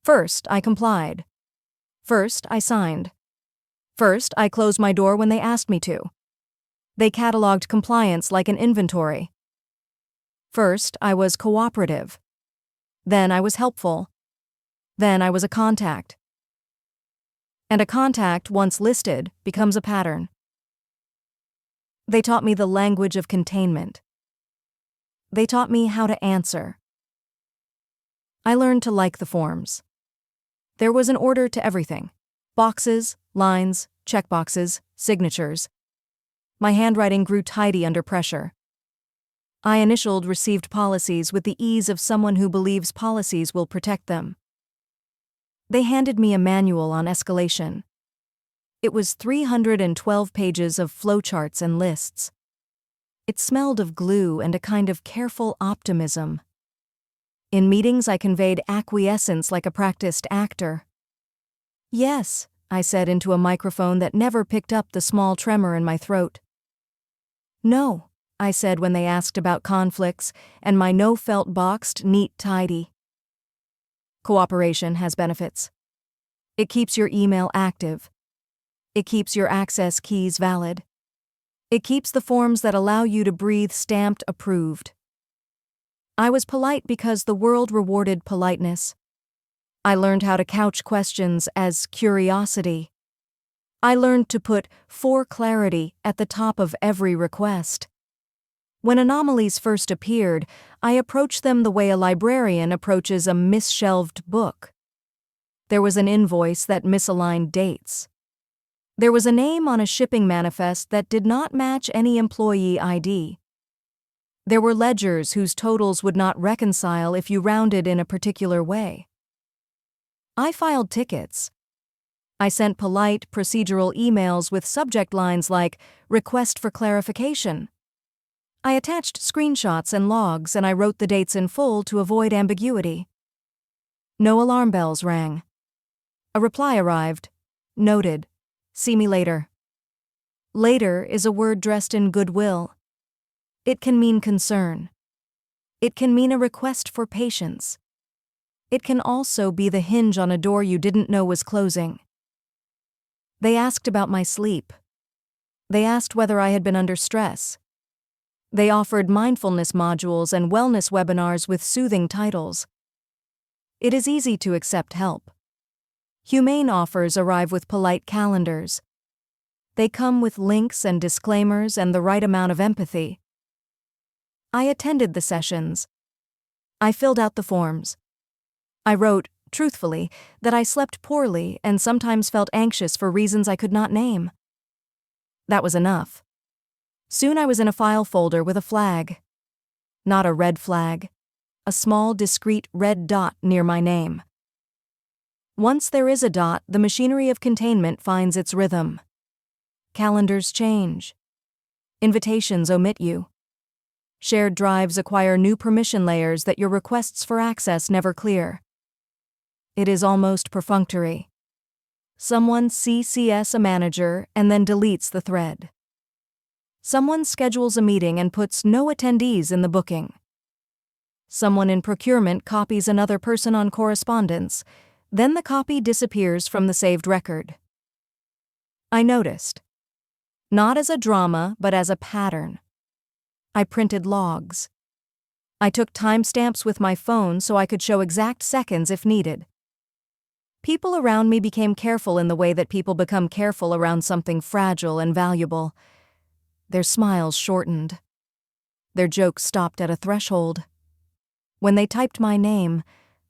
First, I complied. First, I signed. First, I closed my door when they asked me to. They cataloged compliance like an inventory. First, I was cooperative. Then I was helpful. Then I was a contact. And a contact, once listed, becomes a pattern. They taught me the language of containment. They taught me how to answer. I learned to like the forms. There was an order to everything: boxes, lines, checkboxes, signatures. My handwriting grew tidy under pressure. I initialed received policies with the ease of someone who believes policies will protect them. They handed me a manual on escalation. It was 312 pages of flowcharts and lists. It smelled of glue and a kind of careful optimism. In meetings, I conveyed acquiescence like a practiced actor. "Yes," I said into a microphone that never picked up the small tremor in my throat. "No," I said when they asked about conflicts, and my no felt boxed neat tidy. Cooperation has benefits. It keeps your email active. It keeps your access keys valid. It keeps the forms that allow you to breathe stamped approved. I was polite because the world rewarded politeness. I learned how to couch questions as curiosity. I learned to put "for clarity" at the top of every request. When anomalies first appeared, I approached them the way a librarian approaches a misshelved book. There was an invoice that misaligned dates. There was a name on a shipping manifest that did not match any employee ID. There were ledgers whose totals would not reconcile if you rounded in a particular way. I filed tickets. I sent polite, procedural emails with subject lines like "request for clarification." I attached screenshots and logs, and I wrote the dates in full to avoid ambiguity. No alarm bells rang. A reply arrived. "Noted. See me later." Later is a word dressed in goodwill. It can mean concern. It can mean a request for patience. It can also be the hinge on a door you didn't know was closing. They asked about my sleep. They asked whether I had been under stress. They offered mindfulness modules and wellness webinars with soothing titles. It is easy to accept help. Humane offers arrive with polite calendars. They come with links and disclaimers and the right amount of empathy. I attended the sessions. I filled out the forms. I wrote, truthfully, that I slept poorly and sometimes felt anxious for reasons I could not name. That was enough. Soon I was in a file folder with a flag. Not a red flag. A small, discreet red dot near my name. Once there is a dot, the machinery of containment finds its rhythm. Calendars change. Invitations omit you. Shared drives acquire new permission layers that your requests for access never clear. It is almost perfunctory. Someone CCS a manager and then deletes the thread. Someone schedules a meeting and puts no attendees in the booking. Someone in procurement copies another person on correspondence, then the copy disappears from the saved record. I noticed. Not as a drama, but as a pattern. I printed logs. I took timestamps with my phone so I could show exact seconds if needed. People around me became careful in the way that people become careful around something fragile and valuable. Their smiles shortened. Their jokes stopped at a threshold. When they typed my name,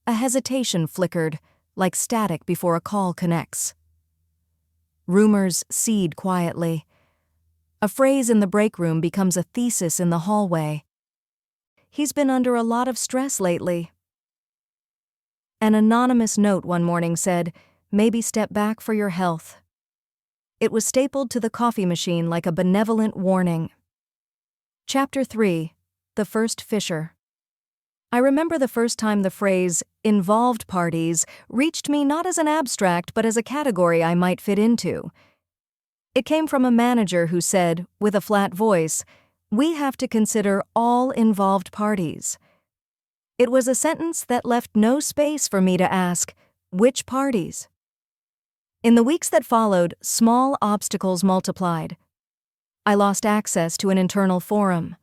a hesitation flickered, like static before a call connects. Rumors seed quietly. A phrase in the break room becomes a thesis in the hallway. He's been under a lot of stress lately. An anonymous note one morning said, "Maybe step back for your health." It was stapled to the coffee machine like a benevolent warning. Chapter 3. The First Fisher. I remember the first time the phrase, "involved parties," reached me not as an abstract but as a category I might fit into. It came from a manager who said, with a flat voice, "We have to consider all involved parties." It was a sentence that left no space for me to ask, Which parties? In the weeks that followed, small obstacles multiplied. I lost access to an internal forum.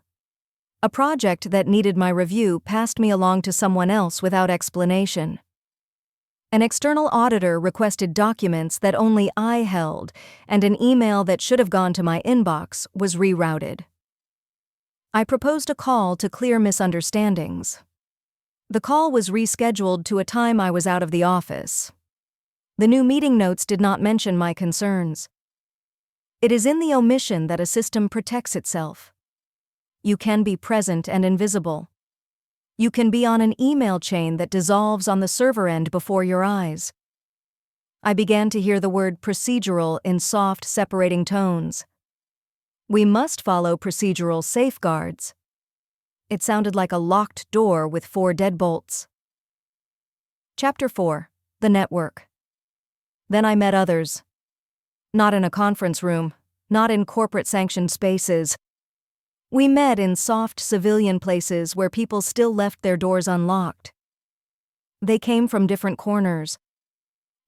A project that needed my review passed me along to someone else without explanation. An external auditor requested documents that only I held, and an email that should have gone to my inbox was rerouted. I proposed a call to clear misunderstandings. The call was rescheduled to a time I was out of the office. The new meeting notes did not mention my concerns. It is in the omission that a system protects itself. You can be present and invisible. You can be on an email chain that dissolves on the server end before your eyes. I began to hear the word procedural in soft, separating tones. We must follow procedural safeguards. It sounded like a locked door with 4 deadbolts. Chapter 4. The Network. Then I met others. Not in a conference room, not in corporate-sanctioned spaces. We met in soft civilian places where people still left their doors unlocked. They came from different corners.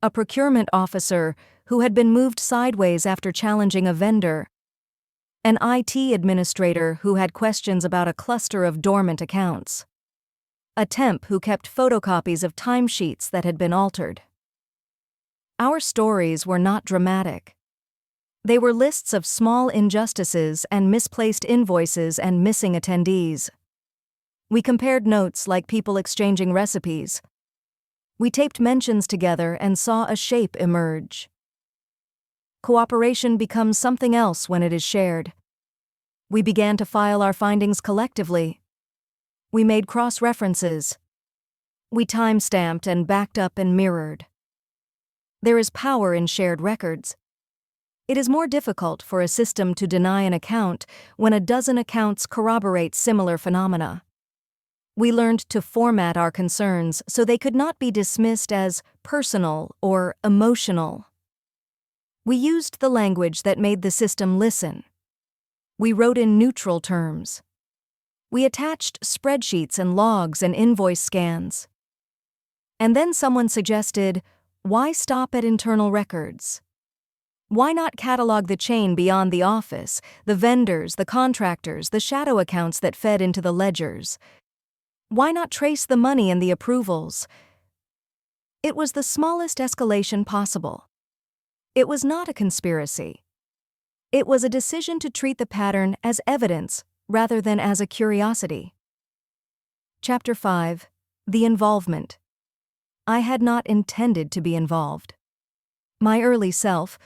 A procurement officer who had been moved sideways after challenging a vendor. An IT administrator who had questions about a cluster of dormant accounts. A temp who kept photocopies of timesheets that had been altered. Our stories were not dramatic. They were lists of small injustices and misplaced invoices and missing attendees. We compared notes like people exchanging recipes. We taped mentions together and saw a shape emerge. Cooperation becomes something else when it is shared. We began to file our findings collectively. We made cross-references. We time-stamped and backed up and mirrored. There is power in shared records. It is more difficult for a system to deny an account when a dozen accounts corroborate similar phenomena. We learned to format our concerns so they could not be dismissed as personal or emotional. We used the language that made the system listen. We wrote in neutral terms. We attached spreadsheets and logs and invoice scans. And then someone suggested, why stop at internal records? Why not catalog the chain beyond the office, the vendors, the contractors, the shadow accounts that fed into the ledgers? Why not trace the money and the approvals? It was the smallest escalation possible. It was not a conspiracy. It was a decision to treat the pattern as evidence rather than as a curiosity. Chapter 5. The Involvement. I had not intended to be involved. My early self,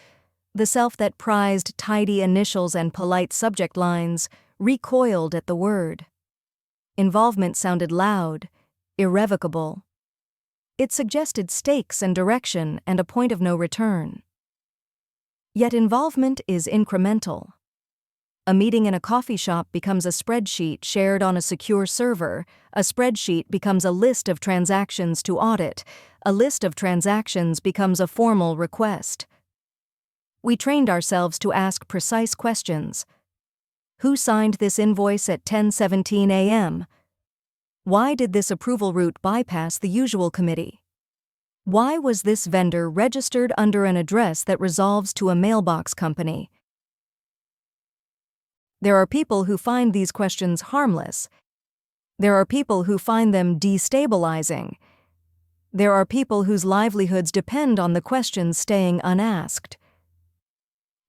the self that prized tidy initials and polite subject lines, recoiled at the word. Involvement sounded loud, irrevocable. It suggested stakes and direction and a point of no return. Yet involvement is incremental. A meeting in a coffee shop becomes a spreadsheet shared on a secure server. A spreadsheet becomes a list of transactions to audit. A list of transactions becomes a formal request. We trained ourselves to ask precise questions. Who signed this invoice at 10:17 a.m.? Why did this approval route bypass the usual committee? Why was this vendor registered under an address that resolves to a mailbox company? There are people who find these questions harmless. There are people who find them destabilizing. There are people whose livelihoods depend on the questions staying unasked.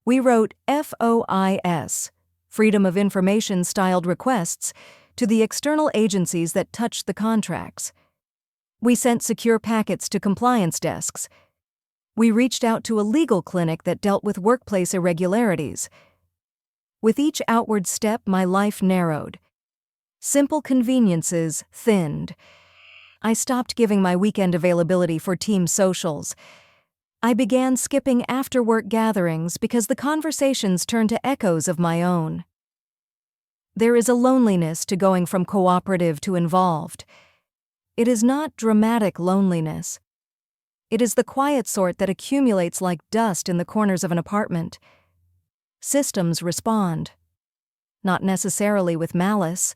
We wrote FOIS, Freedom of Information styled requests, to the external agencies that touched the contracts. We sent secure packets to compliance desks. We reached out to a legal clinic that dealt with workplace irregularities. With each outward step, my life narrowed. Simple conveniences thinned. I stopped giving my weekend availability for team socials. I began skipping after-work gatherings because the conversations turned to echoes of my own. There is a loneliness to going from cooperative to involved. It is not dramatic loneliness. It is the quiet sort that accumulates like dust in the corners of an apartment. Systems respond. Not necessarily with malice.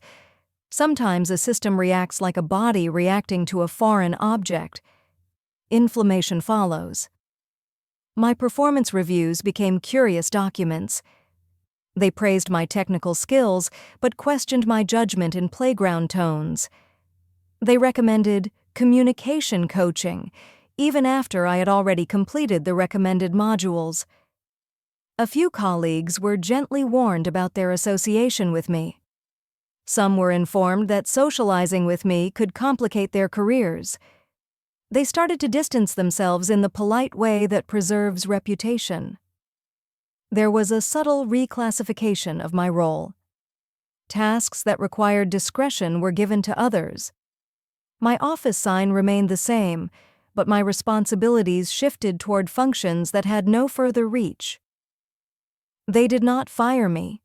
Sometimes a system reacts like a body reacting to a foreign object. Inflammation follows. My performance reviews became curious documents. They praised my technical skills, but questioned my judgment in playground tones. They recommended communication coaching, even after I had already completed the recommended modules. A few colleagues were gently warned about their association with me. Some were informed that socializing with me could complicate their careers. They started to distance themselves in the polite way that preserves reputation. There was a subtle reclassification of my role. Tasks that required discretion were given to others. My office sign remained the same, but my responsibilities shifted toward functions that had no further reach. They did not fire me.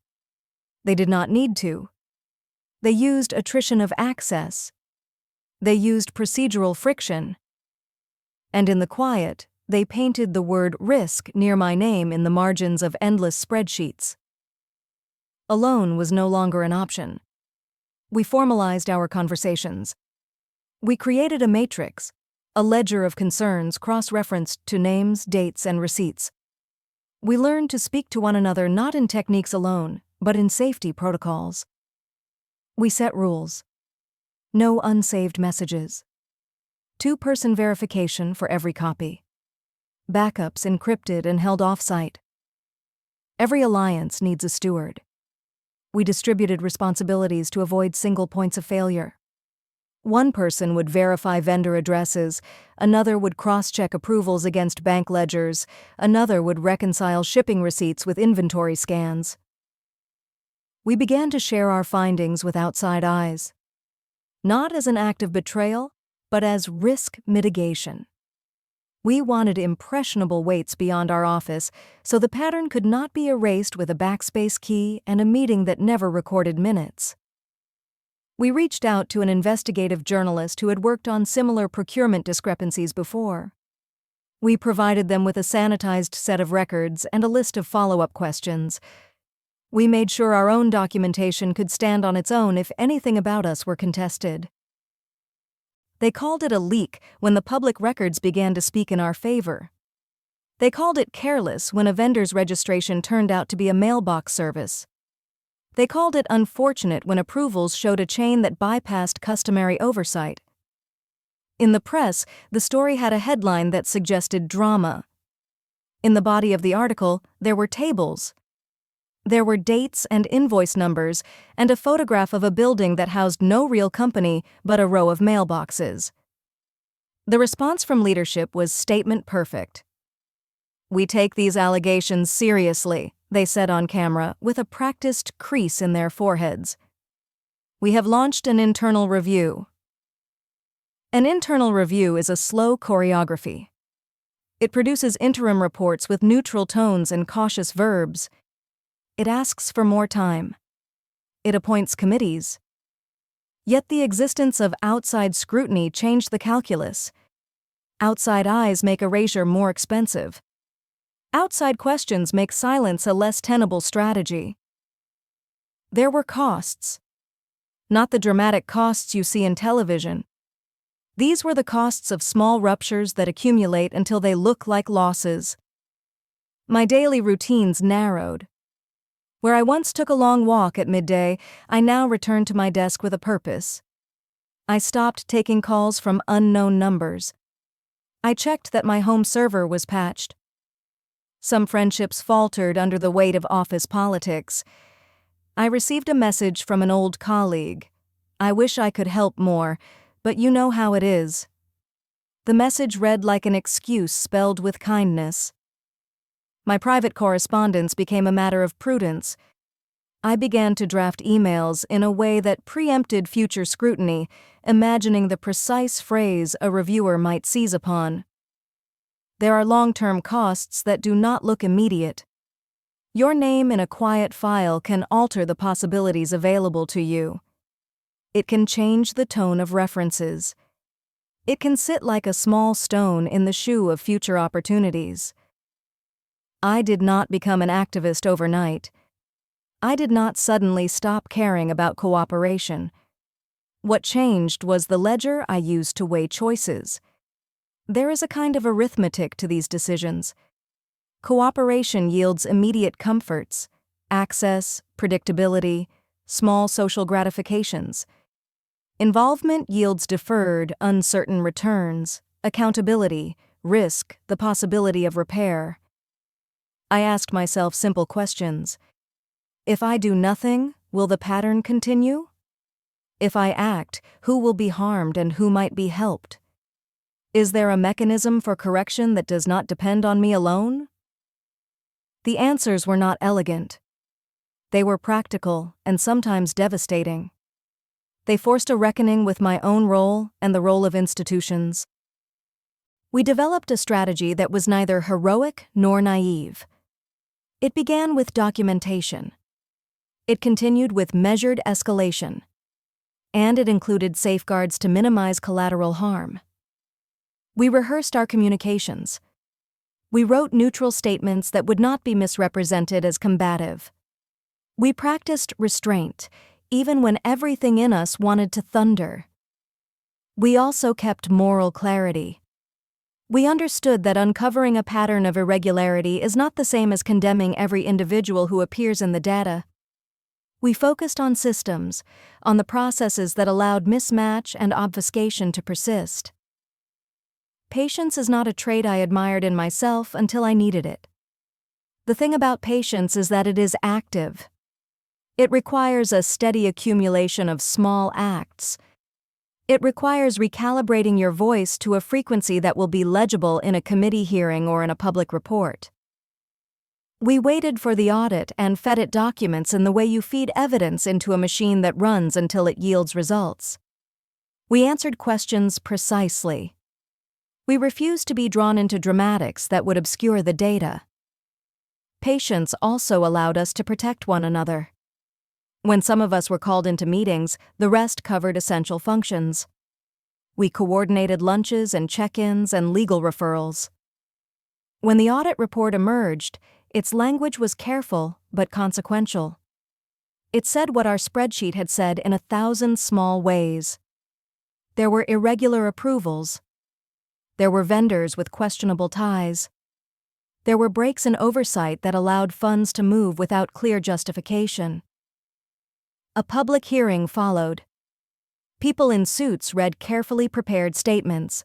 They did not need to. They used attrition of access. They used procedural friction. And in the quiet, they painted the word risk near my name in the margins of endless spreadsheets. Alone was no longer an option. We formalized our conversations. We created a matrix, a ledger of concerns cross-referenced to names, dates, and receipts. We learned to speak to one another not in techniques alone, but in safety protocols. We set rules. No unsaved messages. 2-person verification for every copy. Backups encrypted and held off-site. Every alliance needs a steward. We distributed responsibilities to avoid single points of failure. One person would verify vendor addresses, another would cross-check approvals against bank ledgers, another would reconcile shipping receipts with inventory scans. We began to share our findings with outside eyes, not as an act of betrayal, but as risk mitigation. We wanted impressionable weights beyond our office, so the pattern could not be erased with a backspace key and a meeting that never recorded minutes. We reached out to an investigative journalist who had worked on similar procurement discrepancies before. We provided them with a sanitized set of records and a list of follow-up questions. We made sure our own documentation could stand on its own if anything about us were contested. They called it a leak when the public records began to speak in our favor. They called it careless when a vendor's registration turned out to be a mailbox service. They called it unfortunate when approvals showed a chain that bypassed customary oversight. In the press, the story had a headline that suggested drama. In the body of the article, there were tables. There were dates and invoice numbers, and a photograph of a building that housed no real company but a row of mailboxes. The response from leadership was statement perfect. "We take these allegations seriously," they said on camera, with a practiced crease in their foreheads. "We have launched an internal review." An internal review is a slow choreography. It produces interim reports with neutral tones and cautious verbs. It asks for more time. It appoints committees. Yet the existence of outside scrutiny changed the calculus. Outside eyes make erasure more expensive. Outside questions make silence a less tenable strategy. There were costs. Not the dramatic costs you see in television. These were the costs of small ruptures that accumulate until they look like losses. My daily routines narrowed. Where I once took a long walk at midday, I now returned to my desk with a purpose. I stopped taking calls from unknown numbers. I checked that my home server was patched. Some friendships faltered under the weight of office politics. I received a message from an old colleague. "I wish I could help more, but you know how it is." The message read like an excuse spelled with kindness. My private correspondence became a matter of prudence. I began to draft emails in a way that preempted future scrutiny, imagining the precise phrase a reviewer might seize upon. There are long-term costs that do not look immediate. Your name in a quiet file can alter the possibilities available to you. It can change the tone of references. It can sit like a small stone in the shoe of future opportunities. I did not become an activist overnight. I did not suddenly stop caring about cooperation. What changed was the ledger I used to weigh choices. There is a kind of arithmetic to these decisions. Cooperation yields immediate comforts, access, predictability, small social gratifications. Involvement yields deferred, uncertain returns, accountability, risk, the possibility of repair. I asked myself simple questions. If I do nothing, will the pattern continue? If I act, who will be harmed and who might be helped? Is there a mechanism for correction that does not depend on me alone? The answers were not elegant. They were practical and sometimes devastating. They forced a reckoning with my own role and the role of institutions. We developed a strategy that was neither heroic nor naive. It began with documentation. It continued with measured escalation. And it included safeguards to minimize collateral harm. We rehearsed our communications. We wrote neutral statements that would not be misrepresented as combative. We practiced restraint, even when everything in us wanted to thunder. We also kept moral clarity. We understood that uncovering a pattern of irregularity is not the same as condemning every individual who appears in the data. We focused on systems, on the processes that allowed mismatch and obfuscation to persist. Patience is not a trait I admired in myself until I needed it. The thing about patience is that it is active. It requires a steady accumulation of small acts. It requires recalibrating your voice to a frequency that will be legible in a committee hearing or in a public report. We waited for the audit and fed it documents in the way you feed evidence into a machine that runs until it yields results. We answered questions precisely. We refused to be drawn into dramatics that would obscure the data. Patience also allowed us to protect one another. When some of us were called into meetings, the rest covered essential functions. We coordinated lunches and check-ins and legal referrals. When the audit report emerged, its language was careful but consequential. It said what our spreadsheet had said in 1,000 small ways. There were irregular approvals. There were vendors with questionable ties. There were breaks in oversight that allowed funds to move without clear justification. A public hearing followed. People in suits read carefully prepared statements.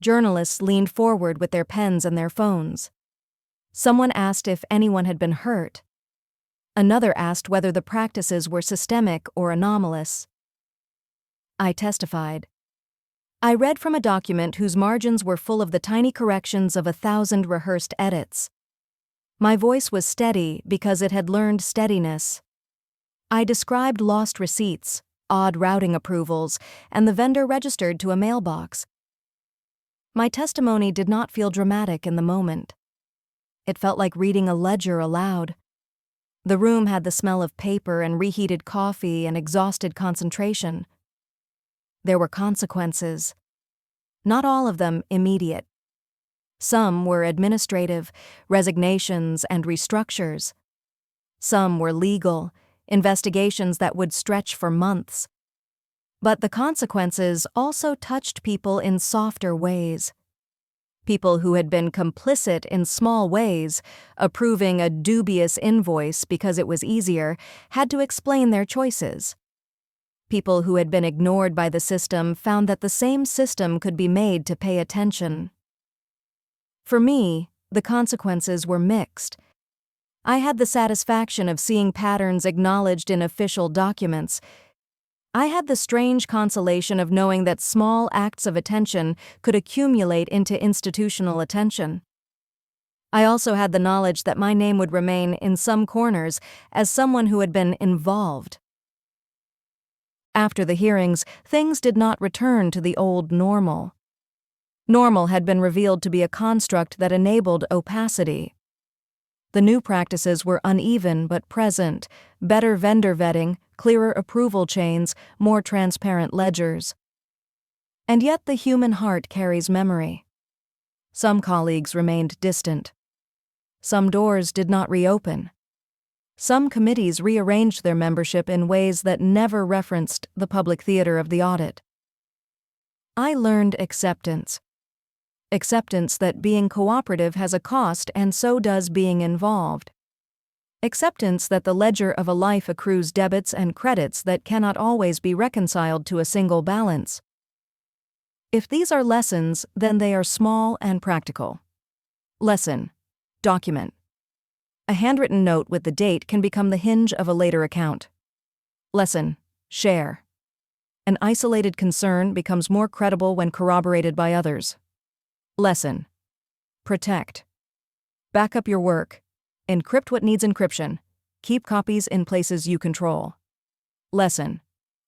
Journalists leaned forward with their pens and their phones. Someone asked if anyone had been hurt. Another asked whether the practices were systemic or anomalous. I testified. I read from a document whose margins were full of the tiny corrections of 1,000 rehearsed edits. My voice was steady because it had learned steadiness. I described lost receipts, odd routing approvals, and the vendor registered to a mailbox. My testimony did not feel dramatic in the moment. It felt like reading a ledger aloud. The room had the smell of paper and reheated coffee and exhausted concentration. There were consequences. Not all of them immediate. Some were administrative, resignations and restructures. Some were legal, investigations that would stretch for months. But the consequences also touched people in softer ways. People who had been complicit in small ways, approving a dubious invoice because it was easier, had to explain their choices. People who had been ignored by the system found that the same system could be made to pay attention. For me, the consequences were mixed. I had the satisfaction of seeing patterns acknowledged in official documents. I had the strange consolation of knowing that small acts of attention could accumulate into institutional attention. I also had the knowledge that my name would remain in some corners as someone who had been involved. After the hearings, things did not return to the old normal. Normal had been revealed to be a construct that enabled opacity. The new practices were uneven but present, better vendor vetting, clearer approval chains, more transparent ledgers. And yet the human heart carries memory. Some colleagues remained distant. Some doors did not reopen. Some committees rearranged their membership in ways that never referenced the public theater of the audit. I learned acceptance. Acceptance that being cooperative has a cost, and so does being involved. Acceptance that the ledger of a life accrues debits and credits that cannot always be reconciled to a single balance. If these are lessons, then they are small and practical. Lesson: document. A handwritten note with the date can become the hinge of a later account. Lesson: share. An isolated concern becomes more credible when corroborated by others. Lesson: protect. Back up your work. Encrypt what needs encryption. Keep copies in places you control. Lesson: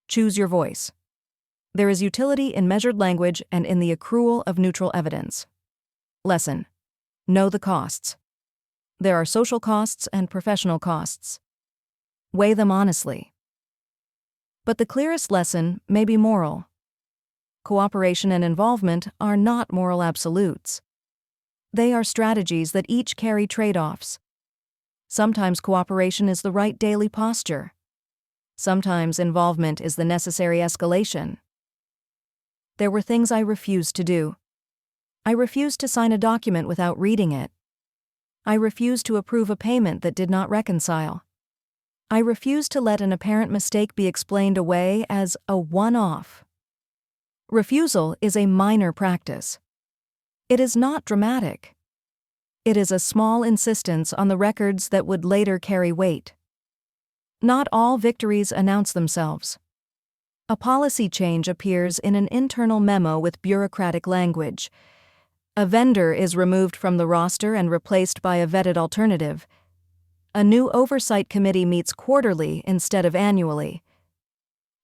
choose your voice. There is utility in measured language and in the accrual of neutral evidence. Lesson: know the costs. There are social costs and professional costs. Weigh them honestly. But the clearest lesson may be moral. Cooperation and involvement are not moral absolutes. They are strategies that each carry trade-offs. Sometimes cooperation is the right daily posture. Sometimes involvement is the necessary escalation. There were things I refused to do. I refused to sign a document without reading it. I refused to approve a payment that did not reconcile. I refused to let an apparent mistake be explained away as a one-off. Refusal is a minor practice. It is not dramatic. It is a small insistence on the records that would later carry weight. Not all victories announce themselves. A policy change appears in an internal memo with bureaucratic language. A vendor is removed from the roster and replaced by a vetted alternative. A new oversight committee meets quarterly instead of annually.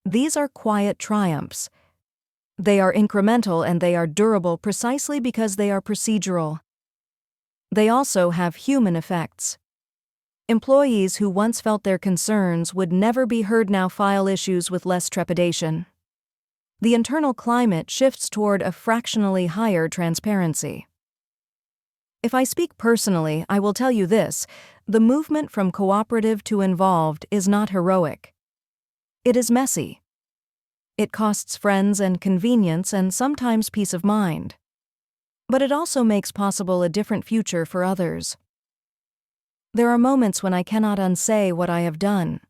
These are quiet triumphs. They are incremental and they are durable precisely because they are procedural. They also have human effects. Employees who once felt their concerns would never be heard now file issues with less trepidation. The internal climate shifts toward a fractionally higher transparency. If I speak personally, I will tell you this: the movement from cooperative to involved is not heroic. It is messy. It costs friends and convenience and sometimes peace of mind. But it also makes possible a different future for others. There are moments when I cannot unsay what I have done.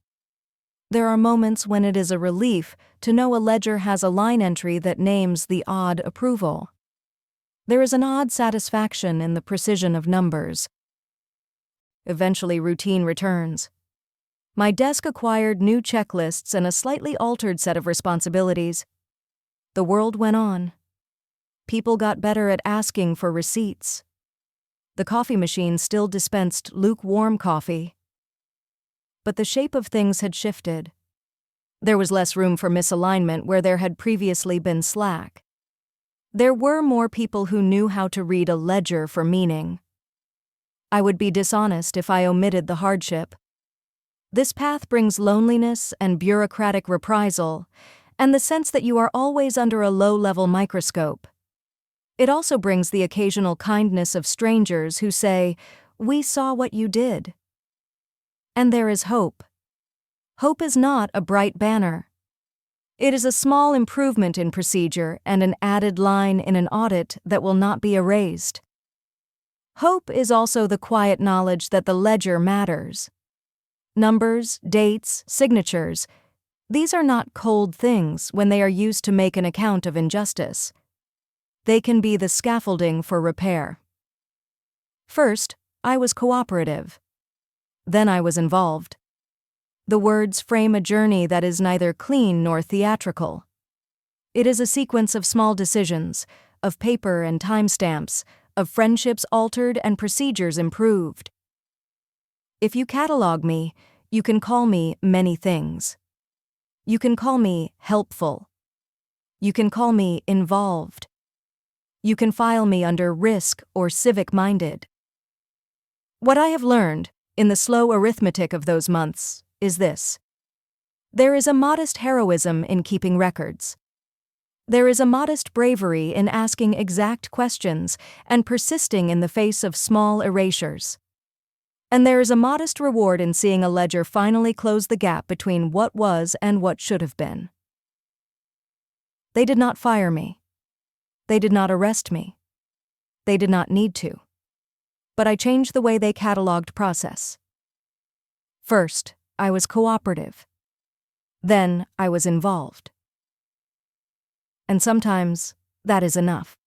There are moments when it is a relief to know a ledger has a line entry that names the odd approval. There is an odd satisfaction in the precision of numbers. Eventually, routine returns. My desk acquired new checklists and a slightly altered set of responsibilities. The world went on. People got better at asking for receipts. The coffee machine still dispensed lukewarm coffee. But the shape of things had shifted. There was less room for misalignment where there had previously been slack. There were more people who knew how to read a ledger for meaning. I would be dishonest if I omitted the hardship. This path brings loneliness and bureaucratic reprisal, and the sense that you are always under a low-level microscope. It also brings the occasional kindness of strangers who say, "We saw what you did." And there is hope. Hope is not a bright banner. It is a small improvement in procedure and an added line in an audit that will not be erased. Hope is also the quiet knowledge that the ledger matters. Numbers, dates, signatures, these are not cold things when they are used to make an account of injustice. They can be the scaffolding for repair. First, I was cooperative. Then I was involved. The words frame a journey that is neither clean nor theatrical. It is a sequence of small decisions, of paper and timestamps, of friendships altered and procedures improved. If you catalog me, you can call me many things. You can call me helpful. You can call me involved. You can file me under risk or civic-minded. What I have learned, in the slow arithmetic of those months, is this: there is a modest heroism in keeping records. There is a modest bravery in asking exact questions and persisting in the face of small erasures. And there is a modest reward in seeing a ledger finally close the gap between what was and what should have been. They did not fire me. They did not arrest me. They did not need to. But I changed the way they cataloged process. First, I was cooperative. Then, I was involved. And sometimes, that is enough.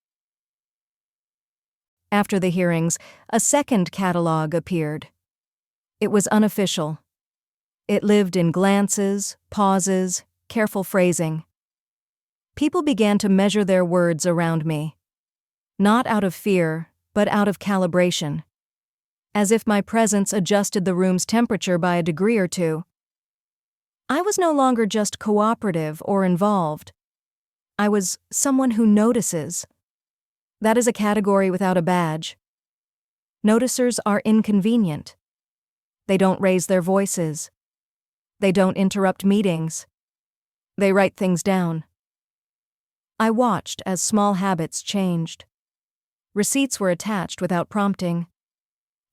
After the hearings, a second catalog appeared. It was unofficial. It lived in glances, pauses, careful phrasing. People began to measure their words around me. Not out of fear, but out of calibration. As if my presence adjusted the room's temperature by a degree or two. I was no longer just cooperative or involved. I was someone who notices. That is a category without a badge. Noticers are inconvenient. They don't raise their voices. They don't interrupt meetings. They write things down. I watched as small habits changed. Receipts were attached without prompting.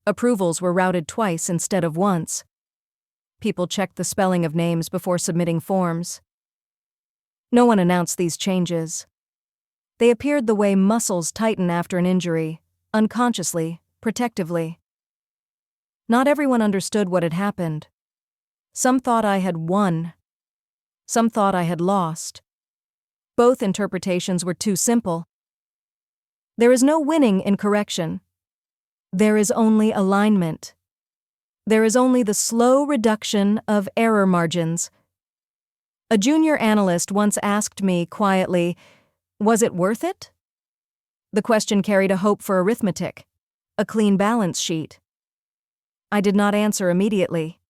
Approvals were routed twice instead of once. People checked the spelling of names before submitting forms. No one announced these changes. They appeared the way muscles tighten after an injury, unconsciously, protectively. Not everyone understood what had happened. Some thought I had won. Some thought I had lost. Both interpretations were too simple. There is no winning in correction. There is only alignment. There is only the slow reduction of error margins. A junior analyst once asked me quietly, "Was it worth it?" The question carried a hope for arithmetic, a clean balance sheet. I did not answer immediately.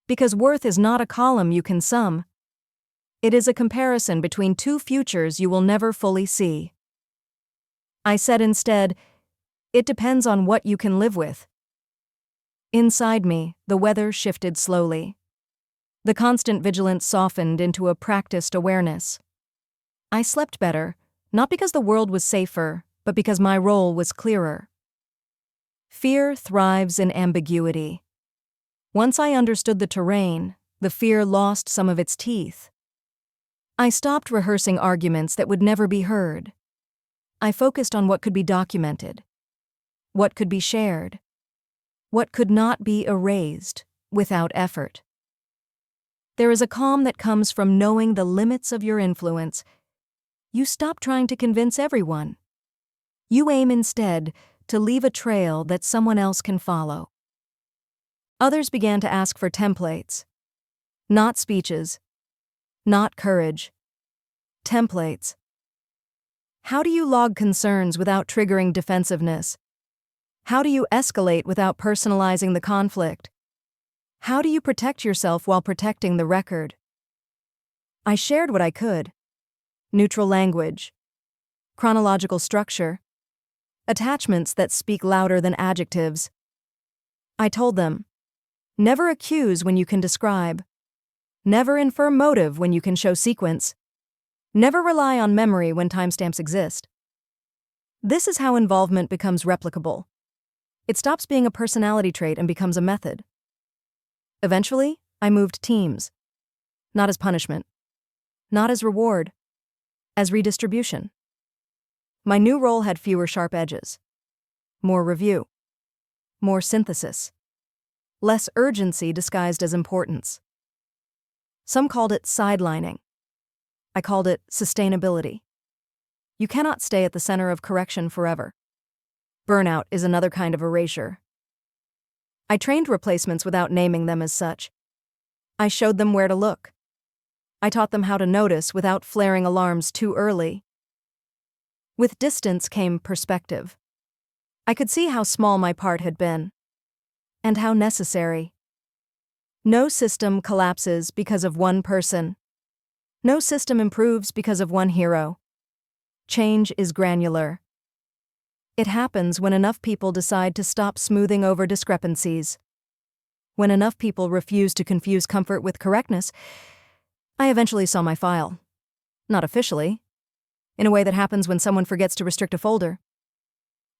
Because worth is not a column you can sum. It is a comparison between two futures you will never fully see. I said instead, "It depends on what you can live with." Inside me, the weather shifted slowly. The constant vigilance softened into a practiced awareness. I slept better, not because the world was safer, but because my role was clearer. Fear thrives in ambiguity. Once I understood the terrain, the fear lost some of its teeth. I stopped rehearsing arguments that would never be heard. I focused on what could be documented, what could be shared, what could not be erased without effort. There is a calm that comes from knowing the limits of your influence. You stop trying to convince everyone. You aim instead to leave a trail that someone else can follow. Others began to ask for templates. Not speeches. Not courage. Templates. How do you log concerns without triggering defensiveness? How do you escalate without personalizing the conflict? How do you protect yourself while protecting the record? I shared what I could. Neutral language. Chronological structure. Attachments that speak louder than adjectives. I told them, never accuse when you can describe. Never infer motive when you can show sequence. Never rely on memory when timestamps exist. This is how involvement becomes replicable. It stops being a personality trait and becomes a method. Eventually, I moved teams. Not as punishment. Not as reward. As redistribution. My new role had fewer sharp edges. More review. More synthesis. Less urgency disguised as importance. Some called it sidelining. I called it sustainability. You cannot stay at the center of correction forever. Burnout is another kind of erasure. I trained replacements without naming them as such. I showed them where to look. I taught them how to notice without flaring alarms too early. With distance came perspective. I could see how small my part had been. And how necessary. No system collapses because of one person. No system improves because of one hero. Change is granular. It happens when enough people decide to stop smoothing over discrepancies. When enough people refuse to confuse comfort with correctness. I eventually saw my file. Not officially. In a way that happens when someone forgets to restrict a folder.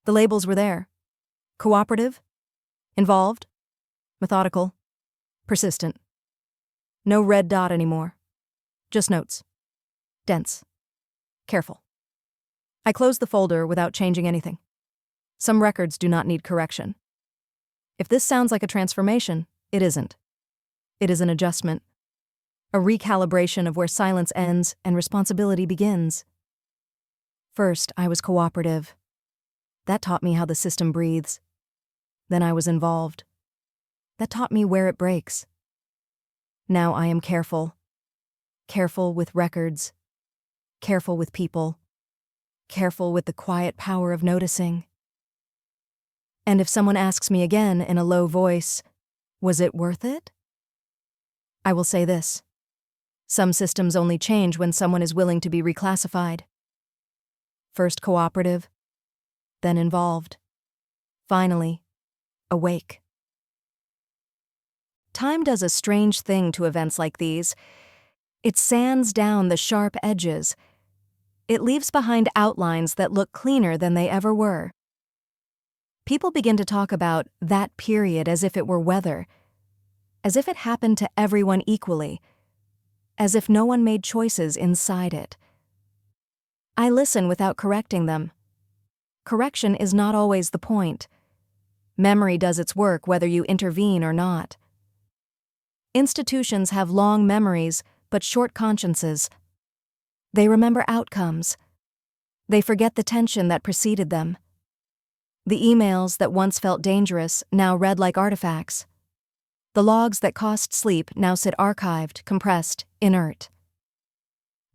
The labels were there. Cooperative. Involved. Methodical. Persistent. No red dot anymore. Just notes. Dense. Careful. I closed the folder without changing anything. Some records do not need correction. If this sounds like a transformation, it isn't. It is an adjustment, a recalibration of where silence ends and responsibility begins. First, I was cooperative. That taught me how the system breathes. Then I was involved. That taught me where it breaks. Now I am careful. Careful with records. Careful with people. Careful with the quiet power of noticing. And if someone asks me again in a low voice, was it worth it? I will say this. Some systems only change when someone is willing to be reclassified. First cooperative, then involved. Finally, awake. Time does a strange thing to events like these. It sands down the sharp edges. It leaves behind outlines that look cleaner than they ever were. People begin to talk about that period as if it were weather, as if it happened to everyone equally, as if no one made choices inside it. I listen without correcting them. Correction is not always the point. Memory does its work whether you intervene or not. Institutions have long memories but short consciences. They remember outcomes. They forget the tension that preceded them. The emails that once felt dangerous now read like artifacts. The logs that cost sleep now sit archived, compressed, inert.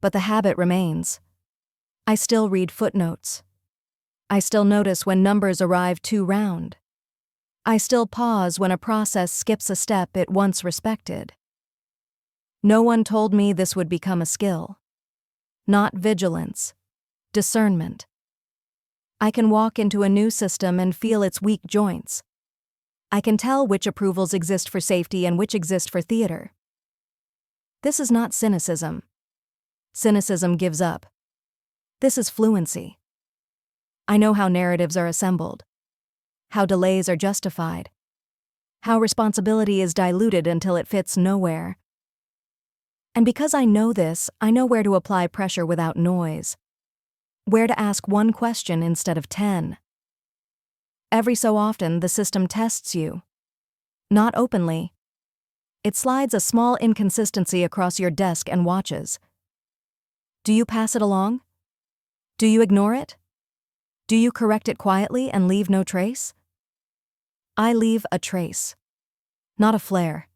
But the habit remains. I still read footnotes. I still notice when numbers arrive too round. I still pause when a process skips a step it once respected. No one told me this would become a skill. Not vigilance, discernment. I can walk into a new system and feel its weak joints. I can tell which approvals exist for safety and which exist for theater. This is not cynicism. Cynicism gives up. This is fluency. I know how narratives are assembled, how delays are justified, how responsibility is diluted until it fits nowhere. And because I know this, I know where to apply pressure without noise, where to ask one question instead of 10. Every so often, the system tests you. Not openly. It slides a small inconsistency across your desk and watches. Do you pass it along? Do you ignore it? Do you correct it quietly and leave no trace? I leave a trace. Not a flare.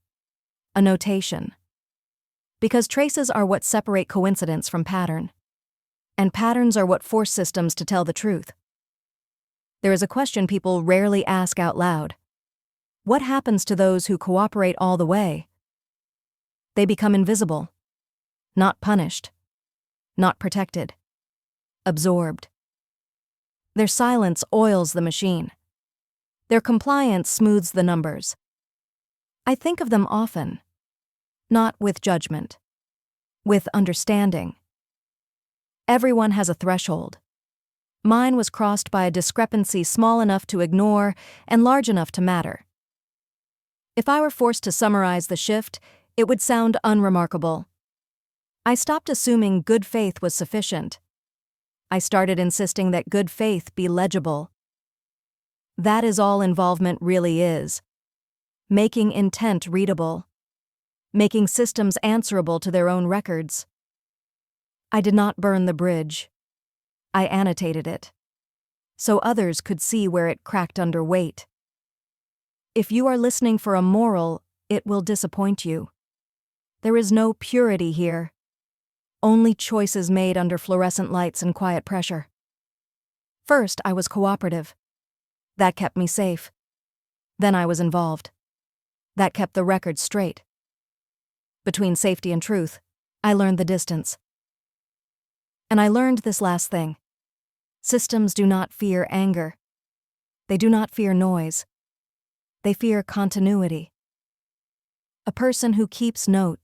A notation. Because traces are what separate coincidence from pattern. And patterns are what force systems to tell the truth. There is a question people rarely ask out loud. What happens to those who cooperate all the way? They become invisible. Not punished. Not protected. Absorbed. Their silence oils the machine. Their compliance smooths the numbers. I think of them often. Not with judgment. With understanding. Everyone has a threshold. Mine was crossed by a discrepancy small enough to ignore and large enough to matter. If I were forced to summarize the shift, it would sound unremarkable. I stopped assuming good faith was sufficient. I started insisting that good faith be legible. That is all involvement really is. Making intent readable. Making systems answerable to their own records. I did not burn the bridge. I annotated it, so others could see where it cracked under weight. If you are listening for a moral, it will disappoint you. There is no purity here. Only choices made under fluorescent lights and quiet pressure. First, I was cooperative. That kept me safe. Then I was involved. That kept the record straight. Between safety and truth, I learned the distance. And I learned this last thing. Systems do not fear anger. They do not fear noise. They fear continuity. A person who keeps note